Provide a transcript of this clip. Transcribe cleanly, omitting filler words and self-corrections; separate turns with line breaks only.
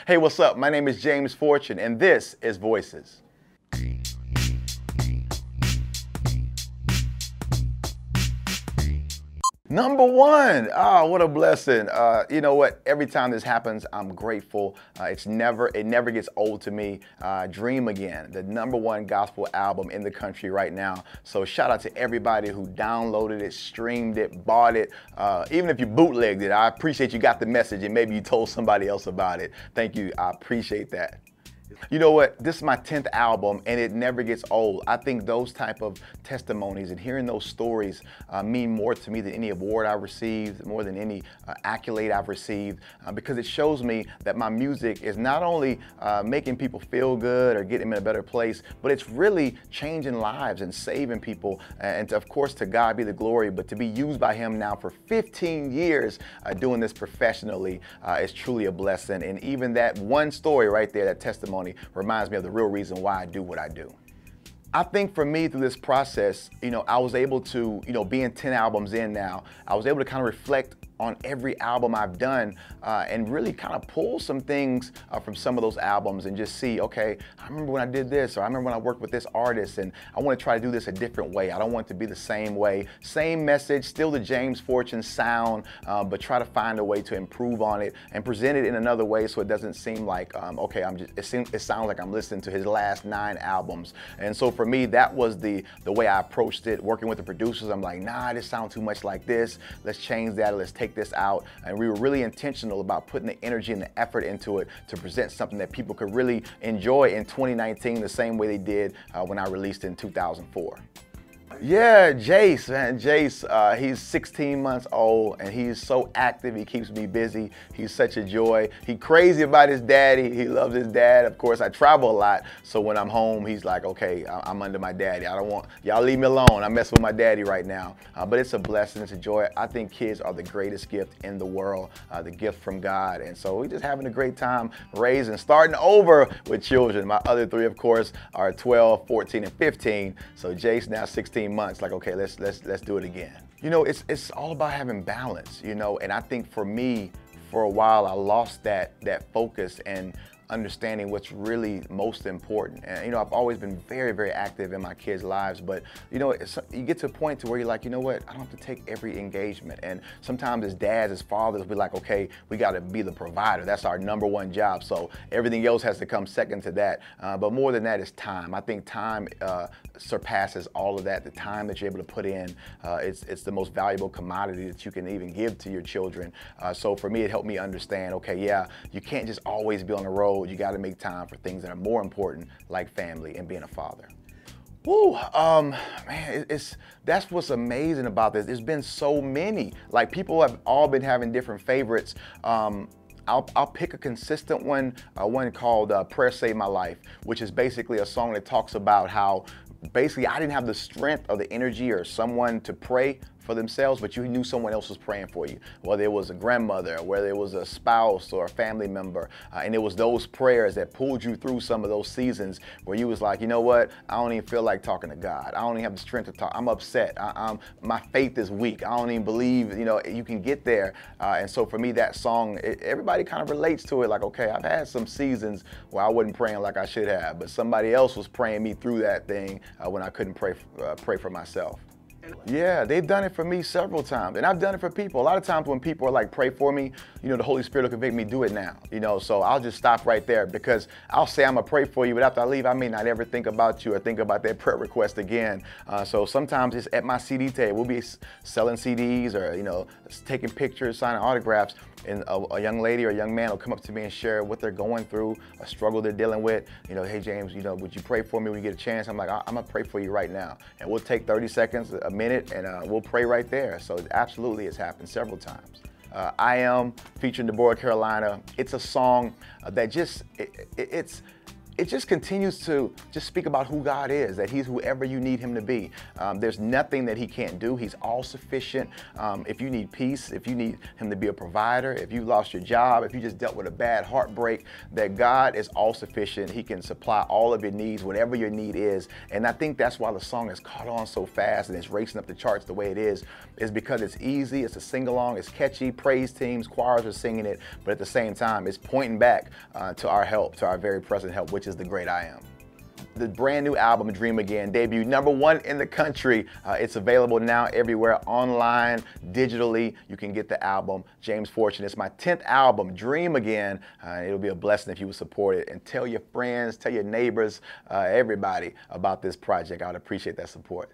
Hey, what's up? My name is James Fortune, and this is Voices. Number one, what a blessing. You know what? Every time this happens, I'm grateful. It never gets old to me. Dream Again, the number one gospel album in the country right now. So shout out to everybody who downloaded it, streamed it, bought it. Even if you bootlegged it, I appreciate you got the message and maybe you told somebody else about it. Thank you. I appreciate that. You know what? This is my 10th album and it never gets old. I think those type of testimonies and hearing those stories mean more to me than any award I've received, more than any accolade I've received, because it shows me that my music is not only making people feel good or getting them in a better place, but it's really changing lives and saving people. And of course, to God be the glory, but to be used by Him now for 15 years doing this professionally is truly a blessing. And even that one story right there, that testimony, reminds me of the real reason why I do what I do. I think for me through this process, I was able to, being 10 albums in now, I was able to kind of reflect on every album I've done and really kind of pull some things from some of those albums and just see, okay, I remember when I did this, or I remember when I worked with this artist, and I want to try to do this a different way. I don't want it to be the same way. Same message, still the James Fortune sound, but try to find a way to improve on it and present it in another way so it doesn't seem like, okay, it sounds like I'm listening to his last 9 albums. And so for me, that was the way I approached it. Working with the producers, I'm like, nah, this sounds too much like this. Let's change that, let's take this out. And we were really intentional about putting the energy and the effort into it to present something that people could really enjoy in 2019 the same way they did when I released in 2004. Yeah, Jace, man. Jace, he's 16 months old and he's so active. He keeps me busy. He's such a joy. He's crazy about his daddy. He loves his dad. Of course, I travel a lot. So when I'm home, he's like, okay, I'm under my daddy. I don't want, y'all leave me alone. I'm messing with my daddy right now. But it's a blessing. It's a joy. I think kids are the greatest gift in the world, the gift from God. And so we're just having a great time raising, starting over with children. My other 3, of course, are 12, 14, and 15. So Jace now 16 months, like, okay, let's do it again. It's all about having balance, and I think for me, for a while, I lost that focus and understanding what's really most important. And I've always been very, very active in my kids' lives, but you get to a point to where you're like, you know what, I don't have to take every engagement. And sometimes as dads, as fathers, we're like, okay, we got to be the provider. That's our number one job. So everything else has to come second to that. But more than that is time. I think time surpasses all of that. The time that you're able to put in, it's the most valuable commodity that you can even give to your children. So for me, it helped me understand, okay, yeah, you can't just always be on the road. You got to make time for things that are more important, like family and being a father. Woo, man, that's what's amazing about this. There's been so many. Like, people have all been having different favorites. I'll pick a consistent one called Prayer Saved My Life, which is basically a song that talks about how basically I didn't have the strength or the energy or someone to pray for themselves, but you knew someone else was praying for you, whether it was a grandmother, whether it was a spouse or a family member. And it was those prayers that pulled you through some of those seasons where you was like, you know what, I don't even feel like talking to God. I don't even have the strength to talk. I'm upset. My faith is weak. I don't even believe, you can get there. And so for me, that song, everybody kind of relates to it. Like, okay, I've had some seasons where I wasn't praying like I should have, but somebody else was praying me through that thing when I couldn't pray for myself. Yeah, they've done it for me several times, and I've done it for people. A lot of times when people are like, pray for me, the Holy Spirit will convict me, do it now, so I'll just stop right there, because I'll say I'm gonna pray for you, but after I leave, I may not ever think about you or think about that prayer request again. So sometimes it's at my CD table. We'll be selling CDs or, taking pictures, signing autographs, and a young lady or a young man will come up to me and share what they're going through, a struggle they're dealing with. Hey, James, would you pray for me when you get a chance? I'm like, I'm gonna pray for you right now. And we'll take 30 seconds, a minute, and we'll pray right there. So absolutely, it's happened several times. I Am, featuring Deborah Carolina. It's a song that just, it just continues to just speak about who God is, that he's whoever you need him to be. There's nothing that he can't do. He's all sufficient. If you need peace, if you need him to be a provider, if you lost your job, if you just dealt with a bad heartbreak, that God is all sufficient. He can supply all of your needs, whatever your need is. And I think that's why the song has caught on so fast and it's racing up the charts the way it is because it's easy, it's a sing-along, it's catchy, praise teams, choirs are singing it, but at the same time, it's pointing back to our help, to our very present help, which is the great I Am. The brand new album, Dream Again, debuted #1 in the country. It's available now everywhere, online, digitally. You can get the album, James Fortune. It's my 10th album, Dream Again. It'll be a blessing if you would support it. And tell your friends, tell your neighbors, everybody about this project. I would appreciate that support.